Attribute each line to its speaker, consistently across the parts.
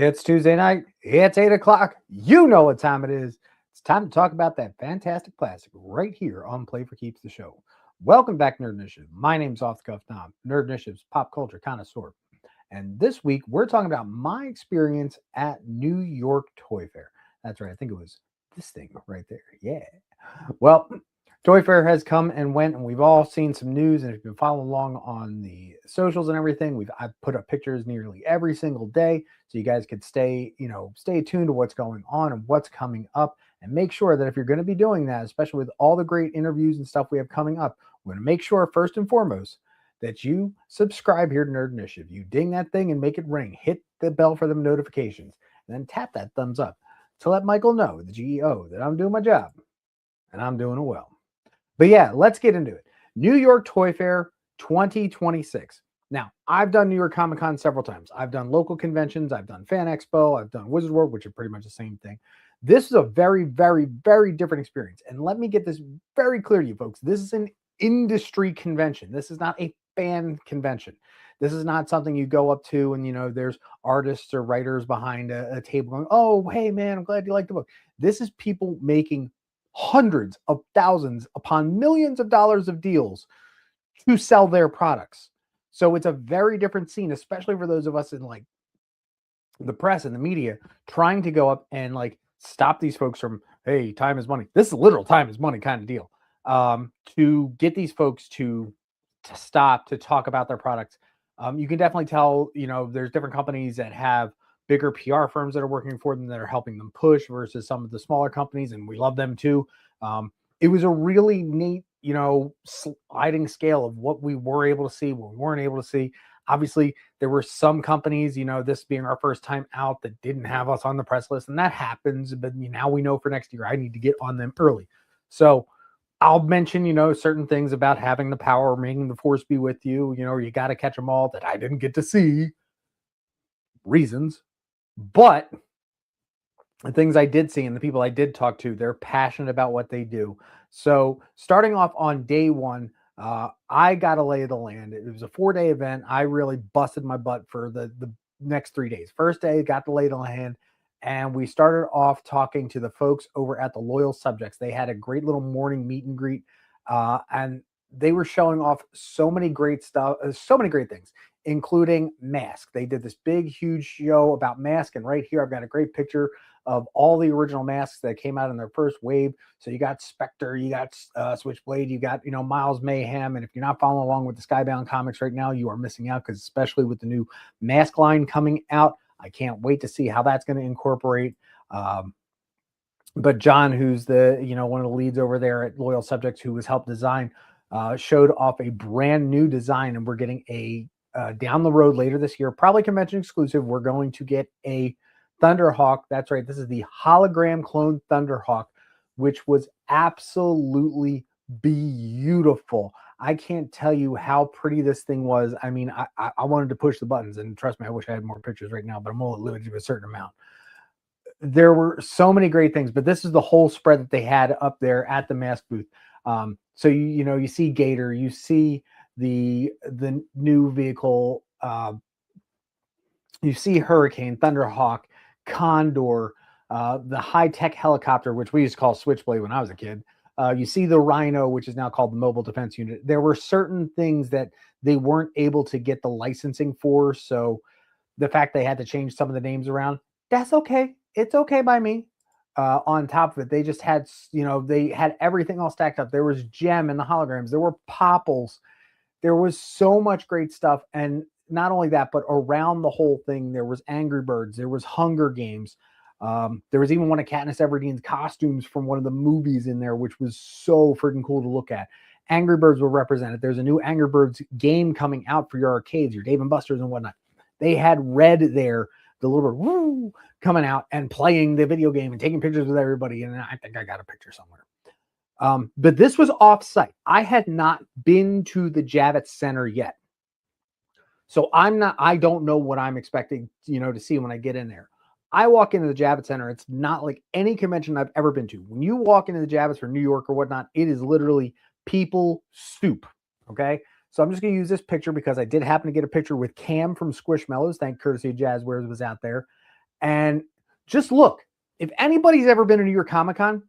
Speaker 1: It's Tuesday night. It's 8 o'clock. You know what time it is. It's time to talk about that fantastic classic right here on Play for Keeps the show. Welcome back, Nerd Initiative. My name's Off the Cuff Tom, Nerd Initiative's pop culture connoisseur. And this week, we're talking about my experience at New York Toy Fair. That's right. I think it was this thing right there. Yeah. Well, Toy Fair has come and went, and we've all seen some news. And if you've been following along on the socials and everything, I've put up pictures nearly every single day, so you guys could stay tuned to what's going on and what's coming up, and make sure that if you're going to be doing that, especially with all the great interviews and stuff we have coming up, we're going to make sure first and foremost that you subscribe here to Nerd Initiative. You ding that thing and make it ring. Hit the bell for the notifications, and then tap that thumbs up to let Michael know, the GEO, that I'm doing my job and I'm doing it well. But yeah, let's get into it. New York Toy Fair 2026. Now, I've done New York Comic Con several times. I've done local conventions. I've done Fan Expo. I've done Wizard World, which are pretty much the same thing. This is a very, very, very different experience. And let me get this very clear to you folks. This is an industry convention. This is not a fan convention. This is not something you go up to and, there's artists or writers behind a table going, oh, hey, man, I'm glad you like the book. This is people making hundreds of thousands upon millions of dollars of deals to sell their products. So it's a very different scene, especially for those of us in like the press and the media trying to go up and like stop these folks from, hey, time is money. This is literal time is money kind of deal. To get these folks to stop, to talk about their products. You can definitely tell, there's different companies that have bigger PR firms that are working for them that are helping them push versus some of the smaller companies, and we love them too. It was a really neat, sliding scale of what we were able to see, what we weren't able to see. Obviously, there were some companies, this being our first time out, that didn't have us on the press list, and that happens. But now we know for next year, I need to get on them early. So I'll mention, certain things about having the power, making the force be with you, or you got to catch them all that I didn't get to see. Reasons. But the things I did see and the people I did talk to, they're passionate about what they do. So starting off on day one, I got a lay of the land. It was a 4-day event. I really busted my butt for the next 3 days. First day, got the lay of the land. And we started off talking to the folks over at the Loyal Subjects. They had a great little morning meet and greet. And they were showing off so many great stuff, so many great things, including masks. They did this big, huge show about masks. And right here, I've got a great picture of all the original masks that came out in their first wave. So you got Spectre, you got Switchblade, you got, Miles Mayhem. And if you're not following along with the Skybound comics right now, you are missing out, because especially with the new mask line coming out, I can't wait to see how that's going to incorporate. But John, who's the, one of the leads over there at Loyal Subjects, who was helped design, showed off a brand new design. And we're getting a down the road later this year, probably convention exclusive. We're going to get a Thunderhawk. That's right. This is the hologram clone Thunderhawk, which was absolutely beautiful. I can't tell you how pretty this thing was. I mean, I wanted to push the buttons, and trust me, I wish I had more pictures right now, but I'm only limited to a certain amount. There were so many great things, but this is the whole spread that they had up there at the mask booth. So you see Gator, you see the new vehicle, you see Hurricane, Thunderhawk, Condor, the high-tech helicopter, which we used to call Switchblade when I was a kid. You see the Rhino, which is now called the Mobile Defense Unit. There were certain things that they weren't able to get the licensing for. So the fact they had to change some of the names around, that's okay. It's okay by me. On top of it, they just had, they had everything all stacked up. There was Gem and the holograms. There were Popples. There was so much great stuff. And not only that, but around the whole thing, there was Angry Birds. There was Hunger Games. There was even one of Katniss Everdeen's costumes from one of the movies in there, which was so freaking cool to look at. Angry Birds were represented. There's a new Angry Birds game coming out for your arcades, your Dave & Buster's and whatnot. They had Red there, the little woo, coming out and playing the video game and taking pictures with everybody. And I think I got a picture somewhere. But this was off-site. I had not been to the Javits Center yet. So I don't know what I'm expecting, to see when I get in there. I walk into the Javits Center. It's not like any convention I've ever been to. When you walk into the Javits for New York or whatnot, it is literally people soup. Okay. So I'm just going to use this picture because I did happen to get a picture with Cam from Squishmallows. Thank courtesy of Jazzwares was out there. And just look, if anybody's ever been to New York Comic Con,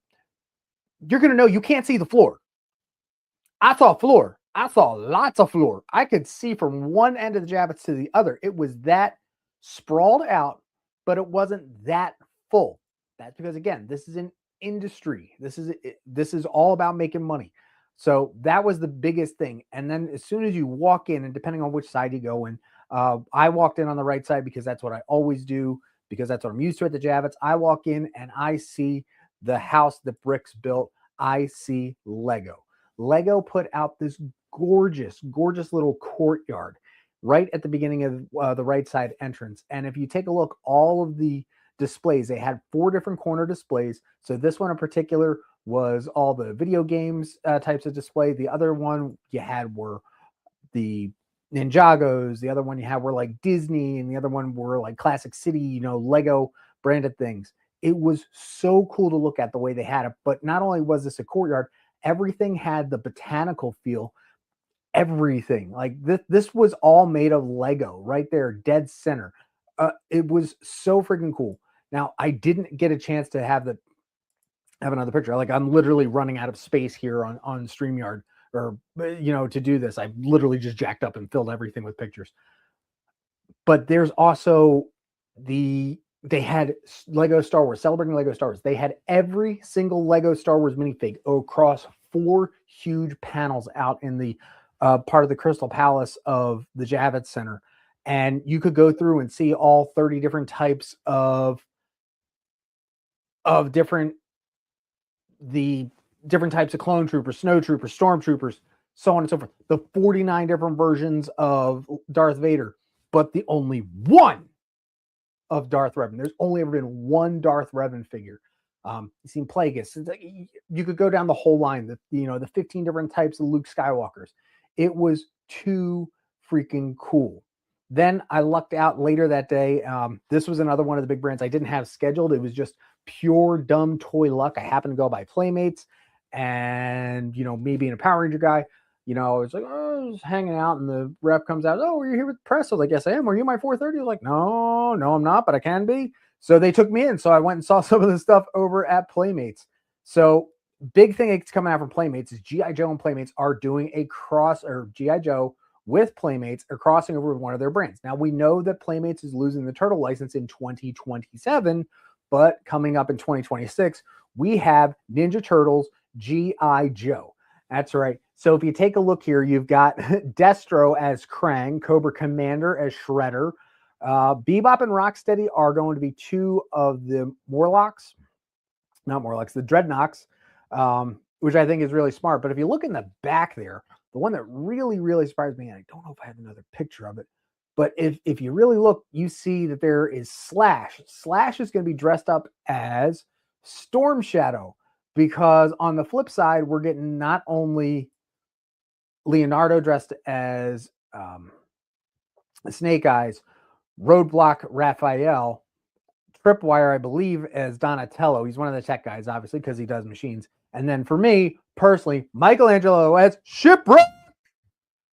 Speaker 1: you're going to know you can't see the floor. I saw floor. I saw lots of floor. I could see from one end of the Javits to the other. It was that sprawled out, but it wasn't that full. That's because, again, this is an industry. This is all about making money. So that was the biggest thing. And then as soon as you walk in, and depending on which side you go in, I walked in on the right side because that's what I always do, because that's what I'm used to at the Javits. I walk in and I see the house that Bricks built. I see Lego. Lego put out this gorgeous, gorgeous little courtyard right at the beginning of the right side entrance. And if you take a look, all of the displays, they had 4 different corner displays. So this one in particular was all the video games types of display. The other one you had were the Ninjagos. The other one you had were like Disney, and the other one were like Classic City, Lego branded things. It was so cool to look at the way they had it. But not only was this a courtyard, everything had the botanical feel. Everything, like this was all made of Lego right there, dead center. It was so freaking cool. Now, I didn't get a chance to have another picture. Like, I'm literally running out of space here on StreamYard, or to do this. I literally just jacked up and filled everything with pictures. But there's also they had Lego Star Wars, celebrating Lego Star Wars. They had every single Lego Star Wars minifig across 4 huge panels out in the part of the Crystal Palace of the Javits Center. And you could go through and see all 30 different types of different types of clone troopers, snow troopers, stormtroopers, so on and so forth. The 49 different versions of Darth Vader, but the only one of Darth Revan. There's only ever been one Darth Revan figure. You seen Plagueis. Like, you could go down the whole line. The 15 different types of Luke Skywalkers. It was too freaking cool. Then I lucked out later that day. This was another one of the big brands I didn't have scheduled. It was just pure dumb toy luck. I happened to go by Playmates, and me being a Power Ranger guy, I was like, I was hanging out, and the rep comes out. Oh, you're here with the press? I was like, yes, I am. Are you my 430? I was like, no, I'm not, but I can be. So they took me in. So I went and saw some of the stuff over at Playmates. So big thing that's coming out from Playmates is G.I. Joe and Playmates are doing a cross, or G.I. Joe with Playmates are crossing over with one of their brands. Now, we know that Playmates is losing the Turtle license in 2027, but coming up in 2026, we have Ninja Turtles G.I. Joe. That's right. So if you take a look here, you've got Destro as Krang, Cobra Commander as Shredder. Bebop and Rocksteady are going to be 2 of the the Dreadnoks, which I think is really smart. But if you look in the back there, the one that really, really surprised me, and I don't know if I have another picture of it, but if you really look, you see that there is Slash. Slash is going to be dressed up as Storm Shadow, because on the flip side, we're getting not only Leonardo dressed as Snake Eyes, Roadblock Raphael, Tripwire, I believe, as Donatello. He's one of the tech guys, obviously, because he does machines. And then for me, personally, Michelangelo as Shipwreck,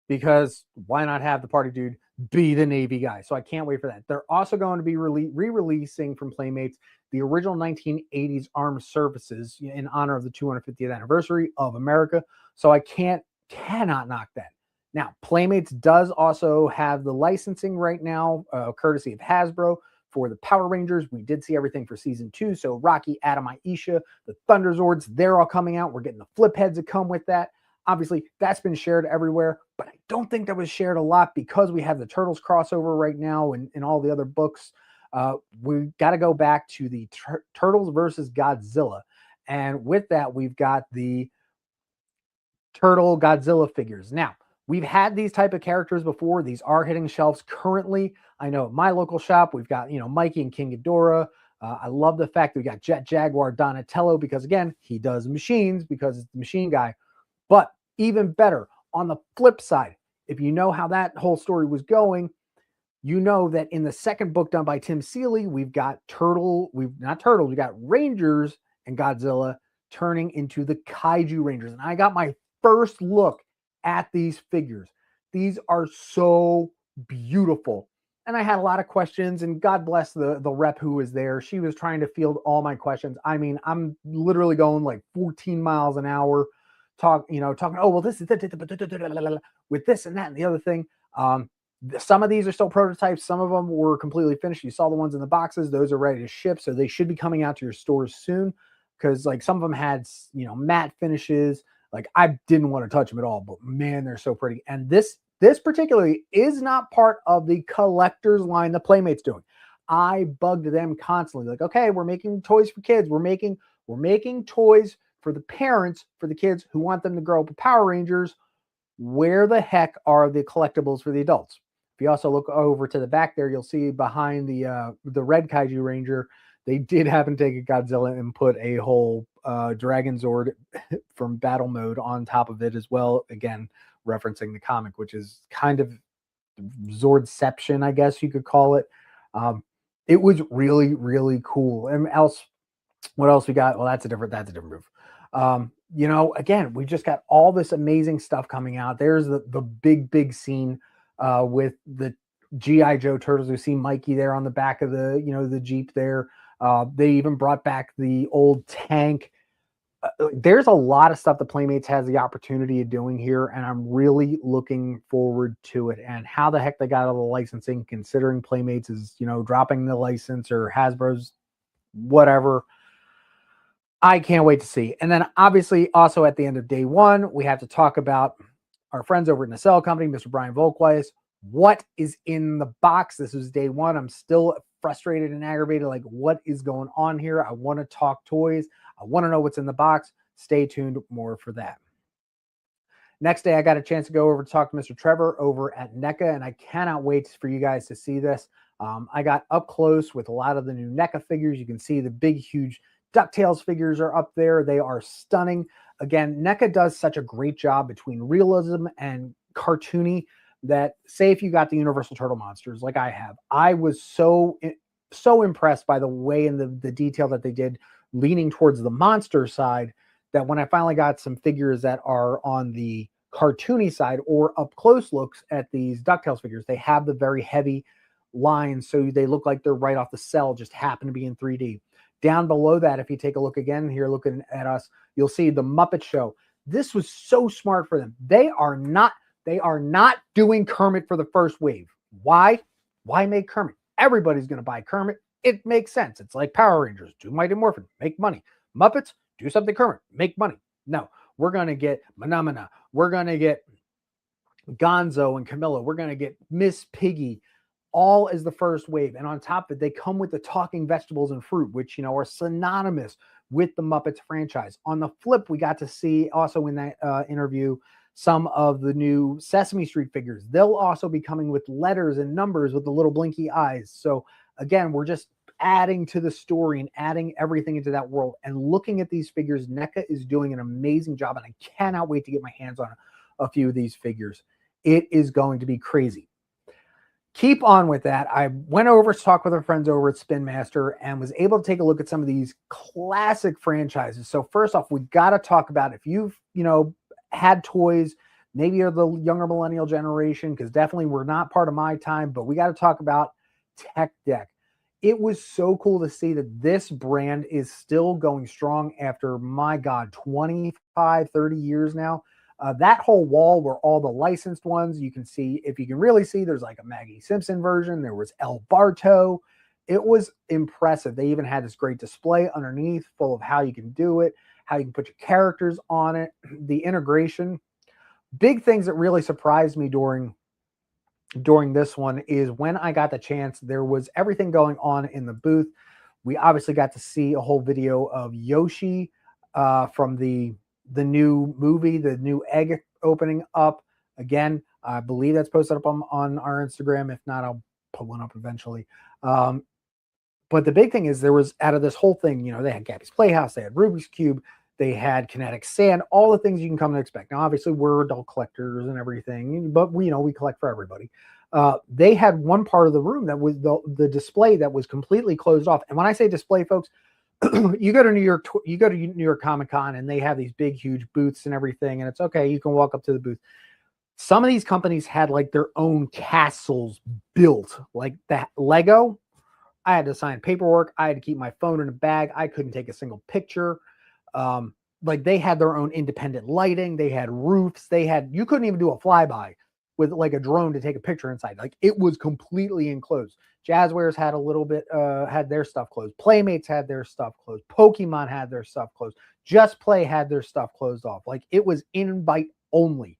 Speaker 1: because why not have the party dude be the Navy guy? So I can't wait for that. They're also going to be re-releasing from Playmates the original 1980s Armed Services in honor of the 250th anniversary of America. So I cannot knock that. Now, Playmates does also have the licensing right now, courtesy of Hasbro, for the Power Rangers. We did see everything for season 2. So Rocky, Adam, Aisha, the Thunderzords, they're all coming out. We're getting the flip heads that come with that. Obviously, that's been shared everywhere, but I don't think that was shared a lot because we have the Turtles crossover right now and all the other books. We got to go back to the Turtles versus Godzilla. And with that, we've got the Turtle Godzilla figures. Now, we've had these type of characters before. These are hitting shelves currently. I know at my local shop, we've got, Mikey and King Ghidorah. I love the fact that we got Jet Jaguar Donatello, because again, he does machines because it's the machine guy. But even better, on the flip side, if you know how that whole story was going, you know that in the second book done by Tim Seeley, we've got we got Rangers and Godzilla turning into the Kaiju Rangers. And I got my first look at these figures. These are so beautiful. and I had a lot of questions, and God bless the rep who was there. She was trying to field all my questions. I mean, I'm literally going like 14 miles an hour, talking, oh, well, this is with this and that and the other thing. Some of these are still prototypes. Some of them were completely finished. You saw the ones in the boxes. Those are ready to ship. So they should be coming out to your stores soon, because like some of them had, matte finishes. Like I didn't want to touch them at all, but man, they're so pretty. And this particularly is not part of the collector's line the Playmate's doing. I bugged them constantly. Like, okay, we're making toys for kids. We're making toys for the parents, for the kids who want them to grow up with Power Rangers. Where the heck are the collectibles for the adults? If you also look over to the back there, you'll see behind the red Kaiju Ranger, they did happen to take a Godzilla and put a whole Dragon Zord from battle mode on top of it as well. Again, referencing the comic, which is kind of Zordception, I guess you could call it. It was really, really cool. And what else we got? Well, that's a different move. Again, we just got all this amazing stuff coming out. There's the big scene with the G.I. Joe turtles. We see Mikey there on the back of the Jeep there. They even brought back the old tank. There's a lot of stuff the Playmates has the opportunity of doing here, and I'm really looking forward to it. And how the heck they got all the licensing, considering Playmates is, dropping the license, or Hasbro's whatever. I can't wait to see. And then obviously also at the end of day one, we have to talk about our friends over at Nacelle Company, Mr. Brian Volkweis. What is in the box? This is day one. I'm still frustrated and aggravated. Like, what is going on here? I want to talk toys. I want to know what's in the box. Stay tuned, more for that. Next day, I got a chance to go over to talk to Mr. Trevor over at NECA, and I cannot wait for you guys to see this. I got up close with a lot of the new NECA figures. You can see the big, huge DuckTales figures are up there. They are stunning. Again, NECA does such a great job between realism and cartoony that, say if you got the Universal Turtle monsters like I have, I was so impressed by the way and the detail that they did, leaning towards the monster side, that when I finally got some figures that are on the cartoony side or up close looks at these DuckTales figures, they have the very heavy lines, so they look like they're right off the cell, just happen to be in 3D. Down below that, if you take a look again here, looking at us, you'll see the Muppet Show. This was so smart for them. They are not doing Kermit for the first wave. Why? Why make Kermit? Everybody's going to buy Kermit. It makes sense. It's like Power Rangers. Do Mighty Morphin. Make money. Muppets. Do something Kermit. Make money. No. We're going to get Phenomena. We're going to get Gonzo and Camilla. We're going to get Miss Piggy. All as the first wave. And on top of it, they come with the talking vegetables and fruit, which, are synonymous with the Muppets franchise. On the flip, we got to see also in that interview some of the new Sesame Street figures. They'll also be coming with letters and numbers with the little blinky eyes. So again, we're just adding to the story and adding everything into that world. And looking at these figures, NECA is doing an amazing job, and I cannot wait to get my hands on a few of these figures. It is going to be crazy. Keep on with that. I went over to talk with our friends over at Spin Master and was able to take a look at some of these classic franchises. So first off, we got to talk about, if you've, had toys, maybe you're the younger millennial generation, because definitely we're not part of my time, but we got to talk about Tech Deck. It was so cool to see that this brand is still going strong after, my God, 25, 30 years now. That whole wall were all the licensed ones. You can see, if you can really see, there's like a Maggie Simpson version. There was El Barto. It was impressive. They even had this great display underneath full of how you can do it, how you can put your characters on it, the integration. Big things that really surprised me during this one is when I got the chance, there was everything going on in the booth. We obviously got to see a whole video of Yoshi from the new movie, the new egg opening up. Again, I believe that's posted up on our Instagram. If not, I'll put one up eventually. But the big thing is, there was, out of this whole thing, they had Gabby's Playhouse, they had Rubik's Cube, they had Kinetic Sand, all the things you can come to expect. Now, obviously, we're adult collectors and everything, but we collect for everybody. They had one part of the room that was the display that was completely closed off. And when I say display, folks, you go to New York Comic Con, and they have these big, huge booths and everything, and it's okay. You can walk up to the booth. Some of these companies had like their own castles built, like that Lego. I had to sign paperwork. I had to keep my phone in a bag. I couldn't take a single picture. Like they had their own independent lighting. They had roofs. You couldn't even do a flyby with like a drone to take a picture inside. Like it was completely enclosed. Jazzwares had a little bit, had their stuff closed. Playmates had their stuff closed. Pokemon had their stuff closed. Just Play had their stuff closed off. Like it was invite only.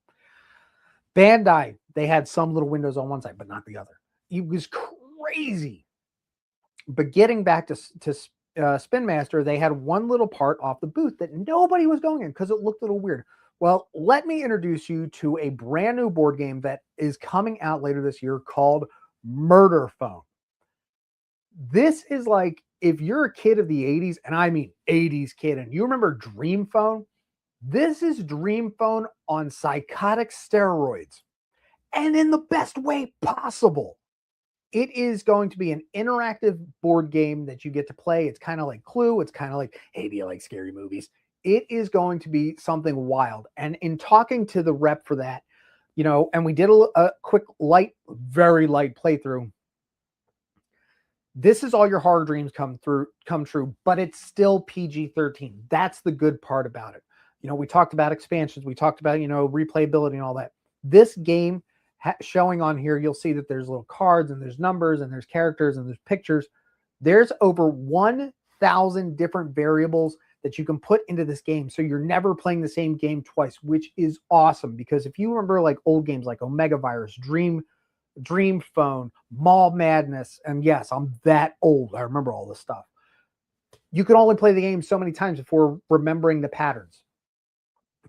Speaker 1: Bandai, they had some little windows on one side, but not the other. It was crazy. But getting back to Spin Master, they had one little part off the booth that nobody was going in because it looked a little weird. Well, let me introduce you to a brand new board game that is coming out later this year called Murder Phone. This is like, if you're a kid of the 80s, and I mean 80s kid, and you remember Dream Phone, this is Dream Phone on psychotic steroids, and in the best way possible. It is going to be an interactive board game that you get to play. It's kind of like Clue. It's kind of like, hey, do you like scary movies? It is going to be something wild. And in talking to the rep for that, and we did a quick very light playthrough. This is all your horror dreams come true, but it's still PG-13. That's the good part about it. We talked about expansions. We talked about, replayability and all that. This game showing on here, you'll see that there's little cards and there's numbers and there's characters and there's pictures. There's over 1,000 different variables that you can put into this game. So you're never playing the same game twice, which is awesome. Because if you remember like old games like Omega Virus, Dream Phone, Mall Madness, and yes, I'm that old. I remember all this stuff. You can only play the game so many times before remembering the patterns.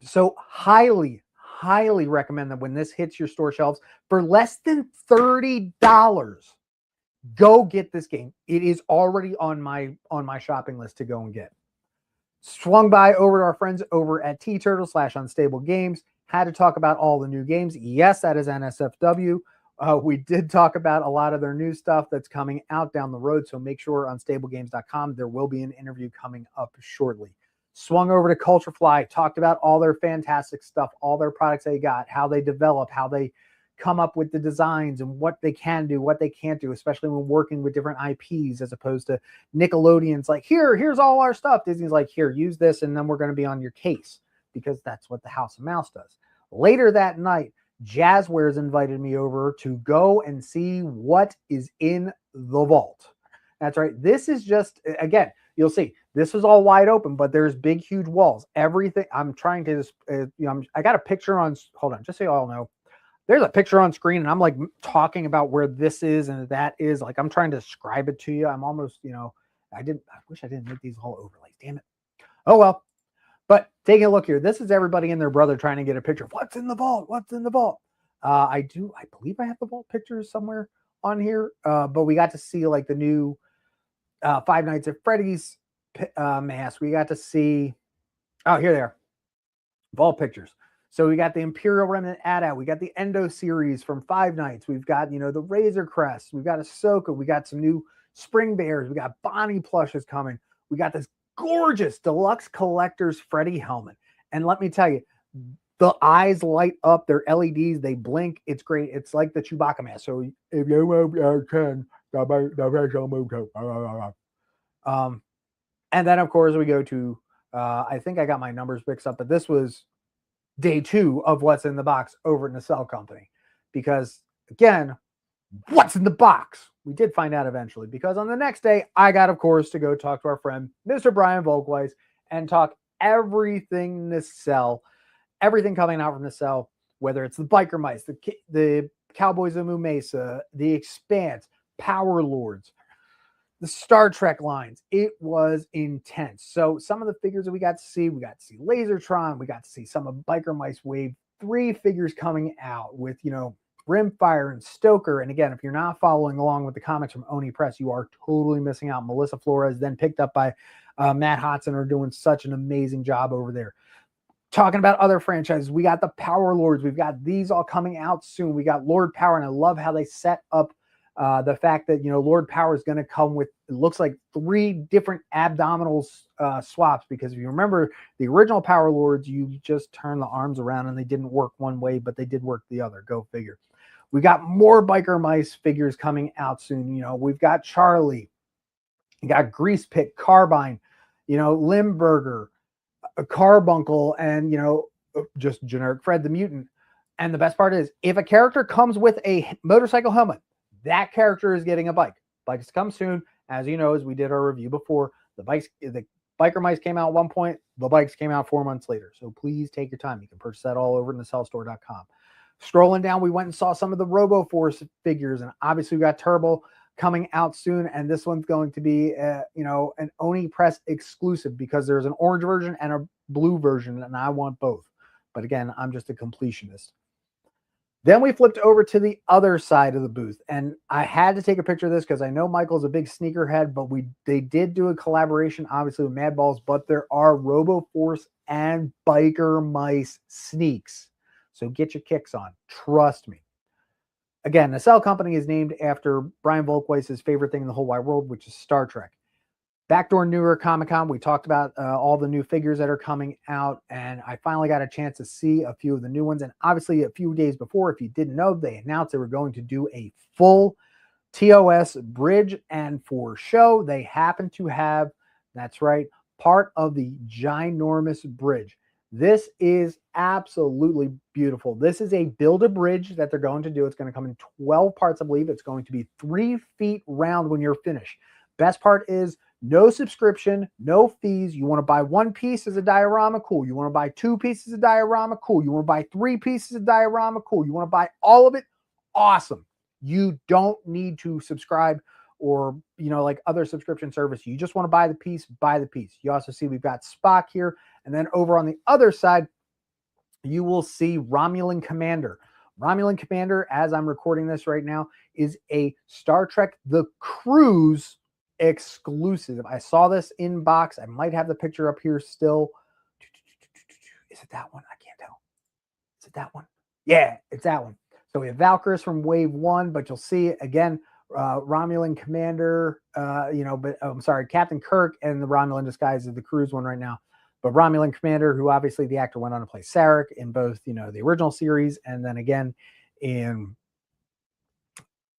Speaker 1: So highly recommend that when this hits your store shelves for less than $30, go get this game. It is already on my shopping list to go and get. Swung by over to our friends over at T-Turtle /Unstable Games. Had to talk about all the new games. Yes, that is NSFW. We did talk about a lot of their new stuff that's coming out down the road. So make sure on stablegames.com, there will be an interview coming up shortly. Swung over to Culture Fly, talked about all their fantastic stuff, all their products they got, how they develop, how they come up with the designs and what they can do, what they can't do, especially when working with different IPs as opposed to Nickelodeon's like, here's all our stuff. Disney's like, here, use this, and then we're going to be on your case because that's what the House of Mouse does. Later that night, Jazzwares invited me over to go and see what is in the vault. That's right. This is just, again, you'll see, this is all wide open, but there's big, huge walls. Everything, I'm trying to just, I got a picture on, hold on, just so you all know. There's a picture on screen, and I'm like talking about where this is and that is. Like, I'm trying to describe it to you. I'm almost, I wish I didn't make these all overlays. Damn it. Oh, well. But taking a look here, this is everybody and their brother trying to get a picture of what's in the vault. What's in the vault? I believe I have the vault pictures somewhere on here. But we got to see like the new Five Nights at Freddy's mask. We got to see, oh, here they are. Vault pictures. So we got the Imperial Remnant AT-AT. We got the Endo series from Five Nights. We've got, the Razor Crest. We've got Ahsoka. We got some new Spring Bears. We got Bonnie plushes coming. We got this gorgeous deluxe collector's Freddy helmet. And let me tell you, the eyes light up. They're LEDs. They blink. It's great. It's like the Chewbacca mask. So if you can, and then of course we go to, I think I got my numbers mixed up, but this was day 2 of what's in the box over at Nacelle Company. Because again, what's in the box? We did find out eventually, because on the next day, I got, of course, to go talk to our friend, Mr. Brian Volkweiss, and talk everything Nacelle, everything coming out from Nacelle, whether it's the Biker Mice, the Cowboys of Moo Mesa, the Expanse, Power Lords, the Star Trek lines. It was intense. So some of the figures that we got to see Lasertron, we got to see some of Biker Mice Wave 3 figures coming out with, Rimfire and Stoker. And again, if you're not following along with the comics from Oni Press, you are totally missing out. Melissa Flores, then picked up by Matt Hodson, are doing such an amazing job over there. Talking about other franchises, we got the Power Lords. We've got these all coming out soon. We got Lord Power, and I love how they set up The fact that, Lord Power is going to come with, it looks like 3 different abdominal swaps, because if you remember the original Power Lords, you just turn the arms around and they didn't work one way, but they did work the other. Go figure. We got more Biker Mice figures coming out soon. We've got Charlie, you got Grease Pit, Carbine, Limburger, Carbuncle, and, just generic Fred the Mutant. And the best part is, if a character comes with a motorcycle helmet, that character is getting a bike. Bikes come soon. As you know, as we did our review before, the Biker Mice came out at one point, the bikes came out 4 months later. So please take your time. You can purchase that all over in the sellstore.com. Scrolling down, we went and saw some of the RoboForce figures, and obviously we got Turbo coming out soon, and this one's going to be an Oni Press exclusive, because there's an orange version and a blue version, and I want both. But again, I'm just a completionist. Then we flipped over to the other side of the booth, and I had to take a picture of this because I know Michael's a big sneakerhead, but they did do a collaboration, obviously, with Mad Balls, but there are RoboForce and Biker Mice sneaks. So get your kicks on. Trust me. Again, the Cell Company is named after Brian Volkweiss's favorite thing in the whole wide world, which is Star Trek. Backdoor New York Comic Con, we talked about all the new figures that are coming out, and I finally got a chance to see a few of the new ones. And obviously, a few days before, if you didn't know, they announced they were going to do a full TOS bridge, and for show, they happen to have, that's right, part of the ginormous bridge. This is absolutely beautiful. This is a build-a-bridge that they're going to do. It's going to come in 12 parts, I believe. It's going to be 3 feet round when you're finished. Best part is no subscription, no fees. You want to buy 1 piece as a diorama? Cool. You want to buy 2 pieces of diorama? Cool. You want to buy 3 pieces of diorama? Cool. You want to buy all of it? Awesome. You don't need to subscribe or, like other subscription service. You just want to buy the piece, buy the piece. You also see we've got Spock here. And then over on the other side, you will see Romulan Commander. Romulan Commander, as I'm recording this right now, is a Star Trek The Cruise exclusive. I saw this in box. I might have the picture up here still. Is it that one? I can't tell. Is it that one? Yeah, it's that one. So we have Valkyries from Wave 1, but you'll see again, Romulan Commander, but I'm sorry, Captain Kirk and the Romulan disguise is the Cruise one right now. But Romulan Commander, who obviously the actor went on to play Sarek in both, the original series and then again in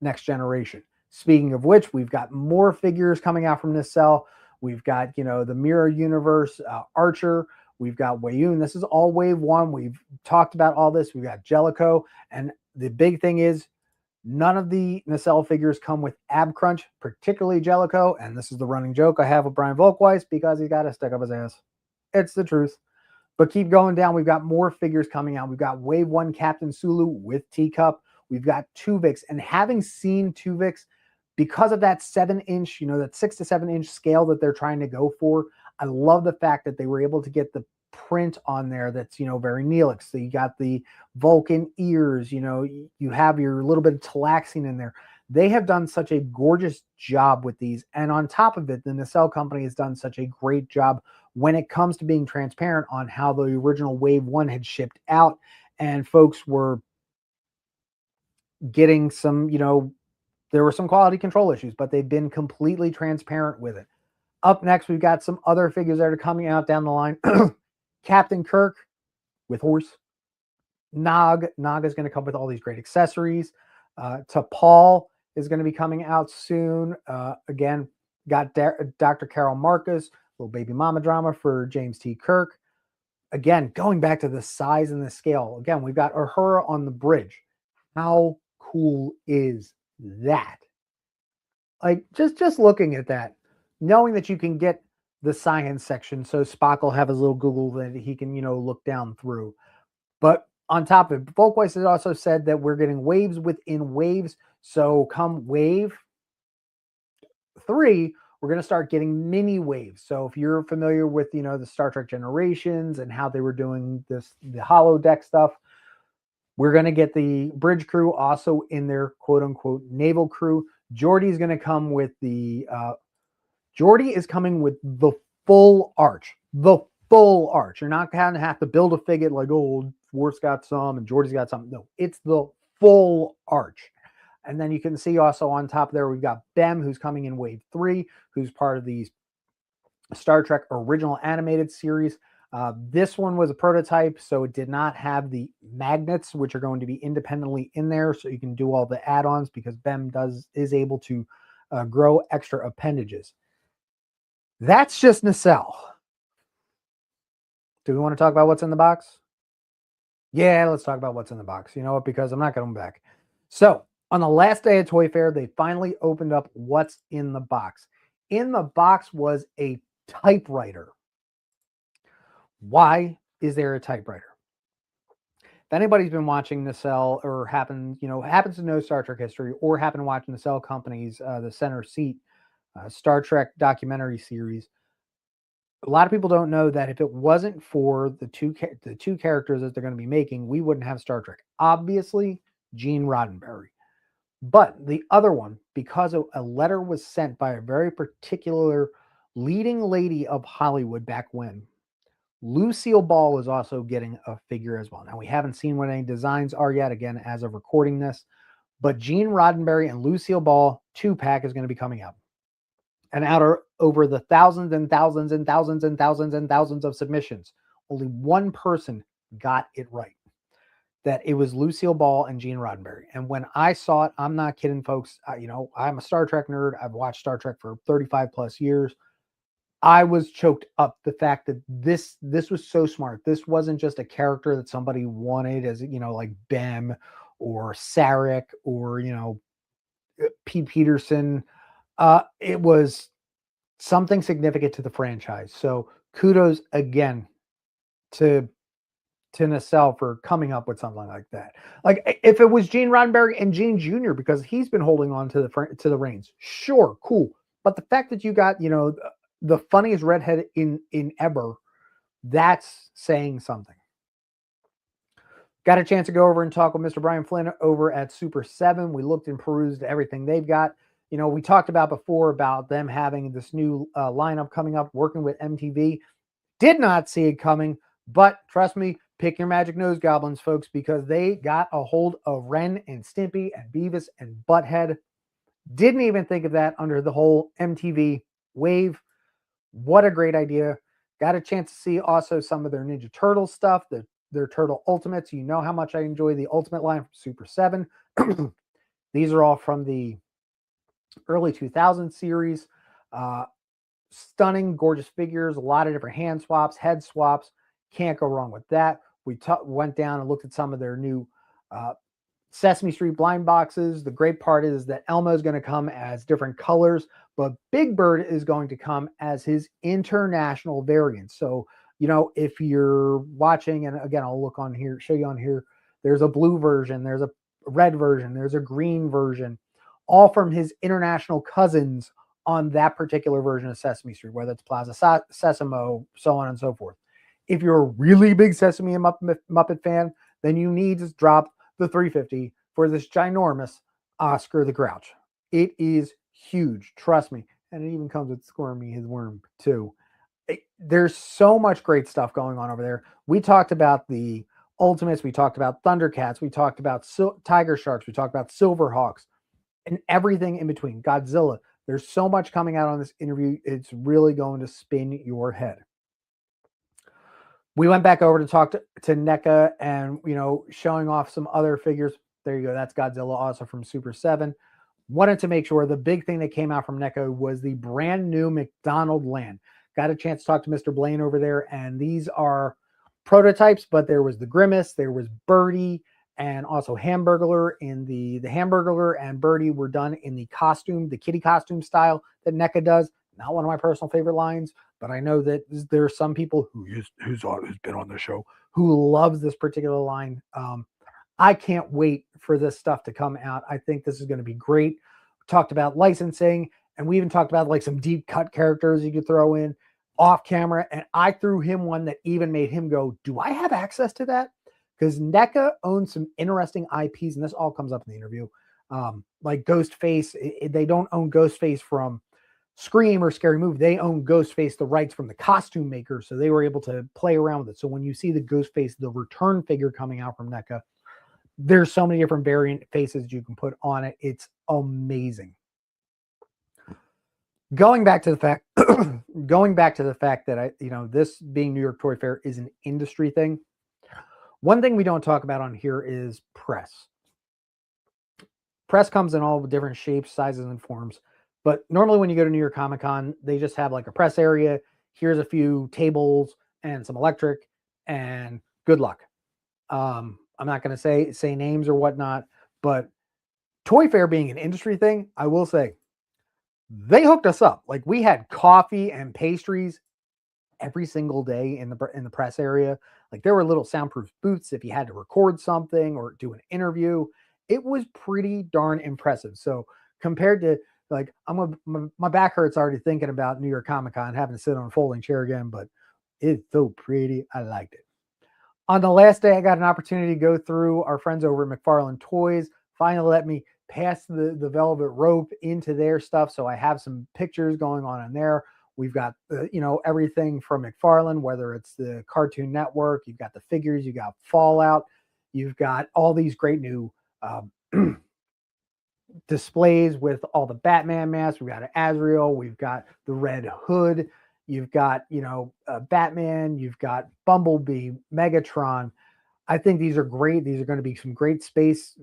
Speaker 1: Next Generation. Speaking of which, we've got more figures coming out from this cell. We've got, the Mirror Universe, Archer. We've got Wayoon. This is all Wave 1. We've talked about all this. We've got Jellicoe. And the big thing is none of the nacelle figures come with ab crunch, particularly Jellicoe. And this is the running joke I have with Brian Volkweiss because he's got a stick up his ass. It's the truth. But keep going down. We've got more figures coming out. We've got Wave 1 Captain Sulu with Teacup. We've got Tuvix. And having seen Tuvix, because of that 7-inch, that 6 to 7 inch scale that they're trying to go for, I love the fact that they were able to get the print on there that's, very Neelix. So you got the Vulcan ears, you have your little bit of Talaxian in there. They have done such a gorgeous job with these. And on top of it, the Nacelle Company has done such a great job when it comes to being transparent on how the original Wave 1 had shipped out. And folks were getting some, there were some quality control issues, but they've been completely transparent with it. Up next, we've got some other figures that are coming out down the line. Captain Kirk with horse. Nog is going to come with all these great accessories. T'Pol is going to be coming out soon. Again, got Dr. Carol Marcus, little baby mama drama for James T. Kirk. Again, going back to the size and the scale. Again, we've got Uhura on the bridge. How cool is that? Like, just looking at that, knowing that you can get the science section, so Spock will have his little Google that he can, look down through. But on top of it, Volkweiss has also said that we're getting waves within waves. So come Wave 3, we're going to start getting mini waves. So if you're familiar with, the Star Trek Generations and how they were doing the holodeck stuff, we're going to get the bridge crew also in their quote-unquote naval crew. Geordi is going to come with Geordi is coming with the full arch. The full arch. You're not going to have to build a figure like, oh, Worf's got some and Geordi's got some. No, it's the full arch. And then you can see also on top there, we've got Bem, who's coming in wave 3, who's part of the Star Trek original animated series. This one was a prototype, so it did not have the magnets, which are going to be independently in there, so you can do all the add-ons, because Bem is able to grow extra appendages. That's just nacelle. Do we want to talk about what's in the box? Yeah, let's talk about what's in the box. You know what? Because I'm not going back. So on the last day of Toy Fair, they finally opened up what's in the box. In the box was a typewriter. Why is there a typewriter? If anybody's been watching Nacelle or happens to know Star Trek history, or happen to watch Nacelle Company's The Center Seat Star Trek documentary series, a lot of people don't know that if it wasn't for the two characters that they're going to be making, we wouldn't have Star Trek. Obviously, Gene Roddenberry. But the other one, because a letter was sent by a very particular leading lady of Hollywood back when, Lucille Ball was also getting a figure as well. Now, we haven't seen what any designs are yet, again, as of recording this, but Gene Roddenberry and Lucille Ball 2-pack is going to be coming out. And out of over the thousands and thousands and thousands and thousands and thousands of submissions, only one person got it right. That it was Lucille Ball and Gene Roddenberry. And when I saw it, I'm not kidding, folks. I'm a Star Trek nerd. I've watched Star Trek for 35 plus years. I was choked up. The fact that this was so smart. This wasn't just a character that somebody wanted as, like Bem or Sarek or, Pete Peterson. It was something significant to the franchise. So kudos again to Nacelle for coming up with something like that. Like if it was Gene Roddenberry and Gene Jr., because he's been holding on to the reins, sure, cool. But the fact that you got, the funniest redhead in ever, that's saying something. Got a chance to go over and talk with Mr. Brian Flynn over at Super 7. We looked and perused everything they've got. We talked about before about them having this new lineup coming up, working with MTV. Did not see it coming, but trust me, pick your magic nose goblins, folks, because they got a hold of Ren and Stimpy and Beavis and Butthead. Didn't even think of that under the whole MTV wave. What a great idea. Got a chance to see also some of their Ninja Turtle stuff, their Turtle Ultimates. You know how much I enjoy the Ultimate line from Super 7. These are all from the early 2000s series. Stunning, gorgeous figures, a lot of different hand swaps, head swaps. Can't go wrong with that. We went down and looked at some of their new Sesame Street blind boxes. The great part is that Elmo is going to come as different colors, but Big Bird is going to come as his international variant. So, if you're watching, and again, I'll look on here, show you on here, there's a blue version, there's a red version, there's a green version, all from his international cousins on that particular version of Sesame Street, whether it's Plaza Sesamo, so on and so forth. If you're a really big Sesame and Muppet fan, then you need to drop the $350 for this ginormous Oscar the Grouch. It is huge, trust me. And it even comes with Squirmy, his worm, too. There's so much great stuff going on over there. We talked about the Ultimates. We talked about Thundercats. We talked about Tiger Sharks. We talked about Silverhawks and everything in between. Godzilla. There's so much coming out on this interview. It's really going to spin your head. We went back over to talk to NECA and, showing off some other figures. There you go. That's Godzilla, also from Super 7. Wanted to make sure the big thing that came out from NECA was the brand new McDonald Land. Got a chance to talk to Mr. Blaine over there, and these are prototypes, but there was the Grimace, there was Birdie, and also Hamburglar. In the Hamburglar and Birdie were done in the costume, the kitty costume style that NECA does. Not one of my personal favorite lines, but I know that there are some people who's been on the show who loves this particular line. I can't wait for this stuff to come out. I think this is going to be great. We talked about licensing, and we even talked about like some deep cut characters you could throw in off camera. And I threw him one that even made him go, do I have access to that? Because NECA owns some interesting IPs, and this all comes up in the interview. Like Ghostface, they don't own Ghostface from Scream or Scary Movie. They own Ghostface, the rights from the costume maker, so they were able to play around with it. So when you see the Ghostface, the return figure coming out from NECA, There's so many different variant faces you can put on it. It's amazing. Going back to the fact that this being New York Toy Fair is an industry thing. One thing we don't talk about on here is press. Press comes in all different shapes, sizes, and forms. But normally when you go to New York Comic Con, they just have like a press area. Here's a few tables and some electric, and good luck. I'm not going to say names or whatnot, but Toy Fair being an industry thing, I will say they hooked us up. Like, we had coffee and pastries every single day in the press area. Like, there were little soundproof booths if you had to record something or do an interview. It was pretty darn impressive. So compared to, like, my back hurts already thinking about New York Comic Con, having to sit on a folding chair again, but it's so pretty. I liked it. On the last day, I got an opportunity to go through. Our friends over at McFarlane Toys finally let me pass the velvet rope into their stuff. So I have some pictures going on in there. We've got, everything from McFarlane, whether it's the Cartoon Network, you've got the figures, you got Fallout, you've got all these great new displays with all the Batman masks. We've got an Azrael, we've got the Red Hood, you've got, Batman, you've got Bumblebee, Megatron. I think these are great. These are going to be some great space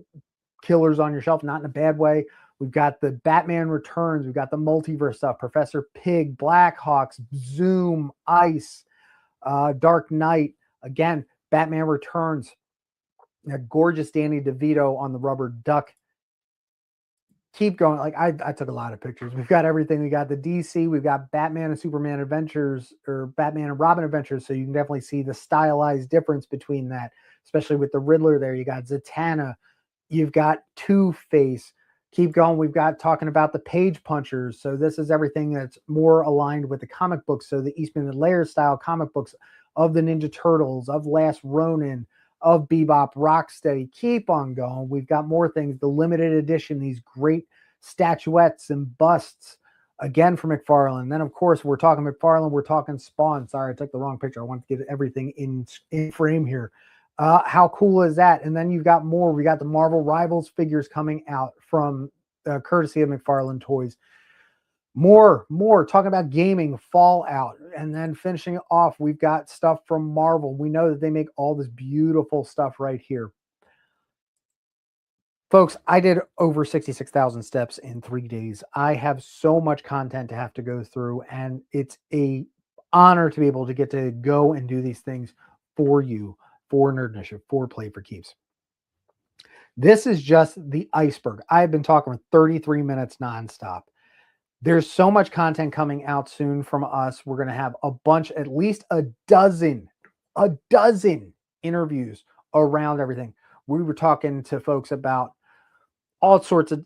Speaker 1: killers on your shelf, not in a bad way. We've got the Batman Returns. We've got the multiverse stuff, Professor Pig, Blackhawks, Zoom, Ice, Dark Knight. Again, Batman Returns. That gorgeous Danny DeVito on the rubber duck. Keep going. Like, I took a lot of pictures. We've got everything. We got the DC. We've got Batman and Superman Adventures, or Batman and Robin Adventures. So you can definitely see the stylized difference between that, especially with the Riddler there. You got Zatanna. You've got Two-Face. Keep going. We've got talking about the Page Punchers. So this is everything that's more aligned with the comic books. So the Eastman and Laird style comic books of the Ninja Turtles, of Last Ronin, of Bebop, Rocksteady. Keep on going. We've got more things. The limited edition, these great statuettes and busts, again, from McFarlane. Then, of course, we're talking McFarlane. We're talking Spawn. Sorry, I took the wrong picture. I wanted to get everything in frame here. How cool is that? And then you've got more. We got the Marvel Rivals figures coming out from courtesy of McFarlane Toys. More talking about gaming, Fallout, and then finishing it off, we've got stuff from Marvel. We know that they make all this beautiful stuff right here. Folks, I did over 66,000 steps in 3 days. I have so much content to have to go through, and it's an honor to be able to get to go and do these things for you, for Nerd Initiative, for Play for Keeps. This is just the iceberg. I've been talking for 33 minutes nonstop. There's so much content coming out soon from us. We're going to have a bunch, at least a dozen interviews around everything. We were talking to folks about all sorts of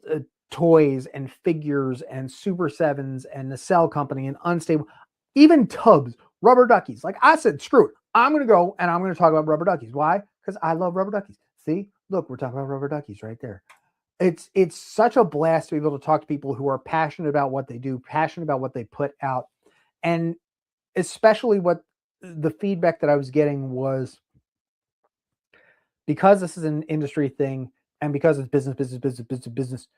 Speaker 1: toys and figures and Super Sevens and the Cell Company and Unstable, even tubs, rubber duckies. Like I said, screw it. I'm going to go and I'm going to talk about rubber duckies. Why? Because I love rubber duckies. See, look, we're talking about rubber duckies right there. It's such a blast to be able to talk to people who are passionate about what they do, passionate about what they put out. And especially what the feedback that I was getting was, because this is an industry thing and because it's business,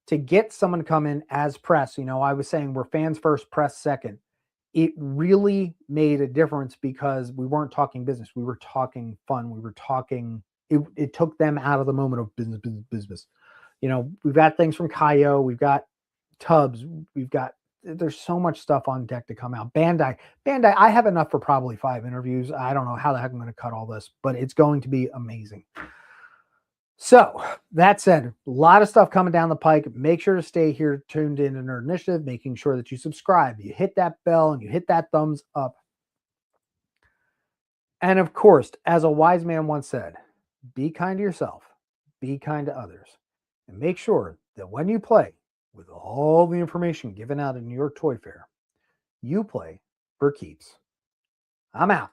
Speaker 1: to get someone to come in as press, I was saying we're fans first, press second. It really made a difference because we weren't talking business. We were talking fun. We were talking, it took them out of the moment of business. We've got things from Kaio, we've got tubs, there's so much stuff on deck to come out. Bandai, I have enough for probably 5 interviews. I don't know how the heck I'm going to cut all this, but it's going to be amazing. So that said, a lot of stuff coming down the pike. Make sure to stay here tuned in to Nerd Initiative, making sure that you subscribe, you hit that bell, and you hit that thumbs up. And of course, as a wise man once said, be kind to yourself, be kind to others, and make sure that when you play with all the information given out at New York Toy Fair, you play for keeps. I'm out.